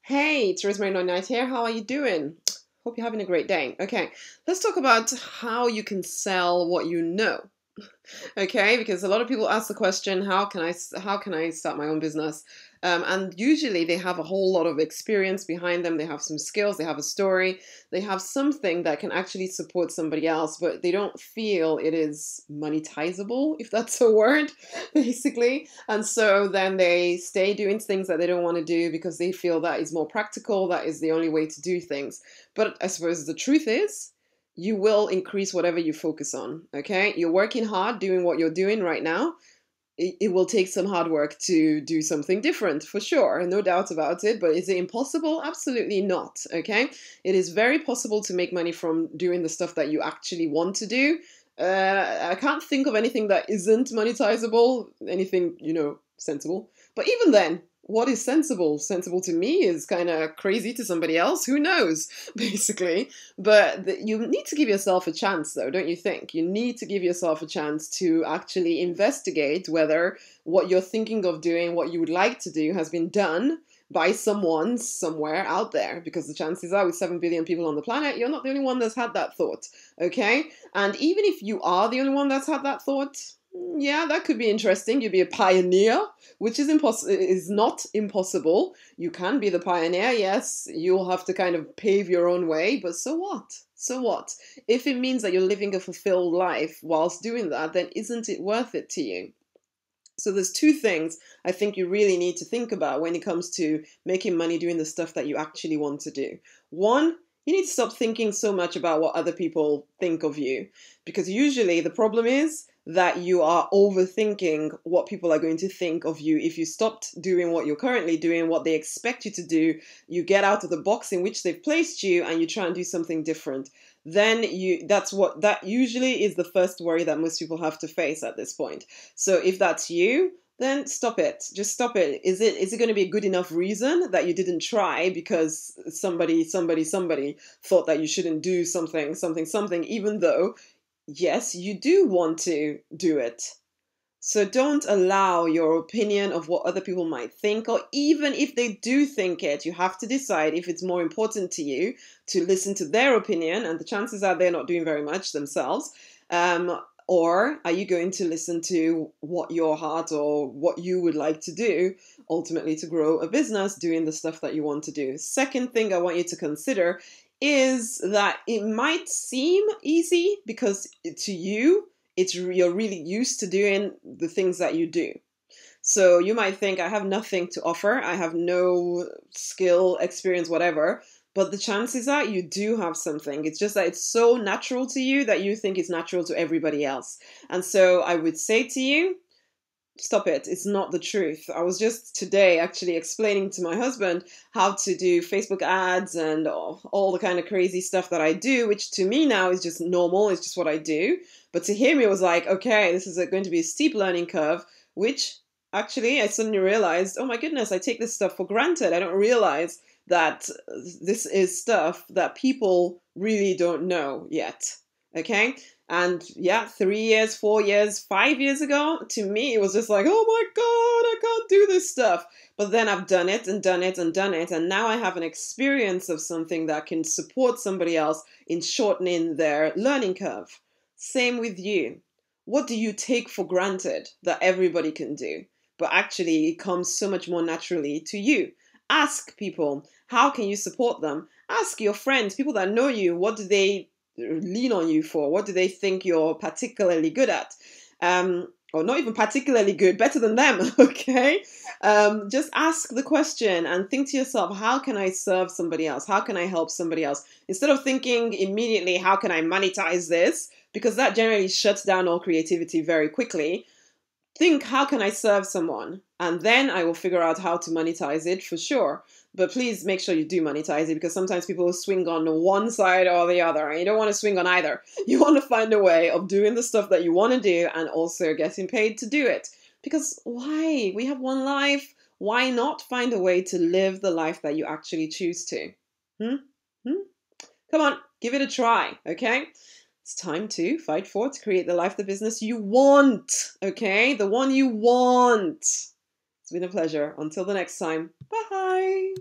Hey, it's Rosemary Nonny here. How are you doing? Hope you're having a great day. Okay, let's talk about how you can sell what you know. Okay, because a lot of people ask the question, how can I start my own business? And usually they have a whole lot of experience behind them. They have some skills, they have a story, they have something that can actually support somebody else, but they don't feel it is monetizable, if that's a word, basically. And so then they stay doing things that they don't want to do because they feel that is more practical, that is the only way to do things. But I suppose the truth is, you will increase whatever you focus on. Okay, you're working hard doing what you're doing right now. It will take some hard work to do something different, for sure, no doubt about it. But is it impossible? Absolutely not. Okay, it is very possible to make money from doing the stuff that you actually want to do. I can't think of anything that isn't monetizable, anything, sensible. But even then, what is sensible? Sensible to me is kind of crazy to somebody else. Who knows, basically. But you need to give yourself a chance, though, don't you think? You need to give yourself a chance to actually investigate whether what you're thinking of doing, what you would like to do, has been done by someone somewhere out there, because the chances are with 7 billion people on the planet, you're not the only one that's had that thought, okay? And even if you are the only one that's had that thought, yeah, that could be interesting. You'd be a pioneer, which is not impossible. You can be the pioneer, yes. You'll have to kind of pave your own way, but so what? So what? If it means that you're living a fulfilled life whilst doing that, then isn't it worth it to you? So there's two things I think you really need to think about when it comes to making money doing the stuff that you actually want to do. One, you need to stop thinking so much about what other people think of you, because usually the problem is that you are overthinking what people are going to think of you. If you stopped doing what you're currently doing, what they expect you to do, you get out of the box in which they've placed you and you try and do something different. Then that usually is the first worry that most people have to face at this point. So if that's you, then stop it. Just stop it. Is it going to be a good enough reason that you didn't try because somebody thought that you shouldn't do something, even though, yes, you do want to do it. So don't allow your opinion of what other people might think, or even if they do think it, you have to decide if it's more important to you to listen to their opinion, and the chances are they're not doing very much themselves. Or are you going to listen to what your heart or what you would like to do, ultimately to grow a business doing the stuff that you want to do? Second thing I want you to consider is that it might seem easy because to you, you're really used to doing the things that you do. So you might think, I have nothing to offer, I have no skill, experience, whatever. But the chances are you do have something. It's just that it's so natural to you that you think it's natural to everybody else. And so I would say to you, stop it. It's not the truth. I was just today actually explaining to my husband how to do Facebook ads and all the kind of crazy stuff that I do, which to me now is just normal. It's just what I do. But to him, it was like, okay, this is going to be a steep learning curve, which actually I suddenly realized, oh my goodness, I take this stuff for granted. I don't realize that this is stuff that people really don't know yet. Okay? And yeah, 3 years, 4 years, 5 years ago, to me, it was just like, oh my God, I can't do this stuff. But then I've done it and done it and done it. And now I have an experience of something that can support somebody else in shortening their learning curve. Same with you. What do you take for granted that everybody can do? But actually, it comes so much more naturally to you. Ask people, how can you support them? Ask your friends, people that know you, what do they lean on you for? What do they think you're particularly good at? Or not even particularly good, better than them, okay? Just ask the question and think to yourself, how can I serve somebody else? How can I help somebody else? Instead of thinking immediately, how can I monetize this? Because that generally shuts down all creativity very quickly. Think, how can I serve someone? And then I will figure out how to monetize it for sure. But please make sure you do monetize it, because sometimes people swing on one side or the other, and you don't want to swing on either. You want to find a way of doing the stuff that you want to do and also getting paid to do it. Because why? We have one life. Why not find a way to live the life that you actually choose to? Come on, give it a try, okay? It's time to fight for, to create the life, the business you want, okay? The one you want. It's been a pleasure. Until the next time, bye.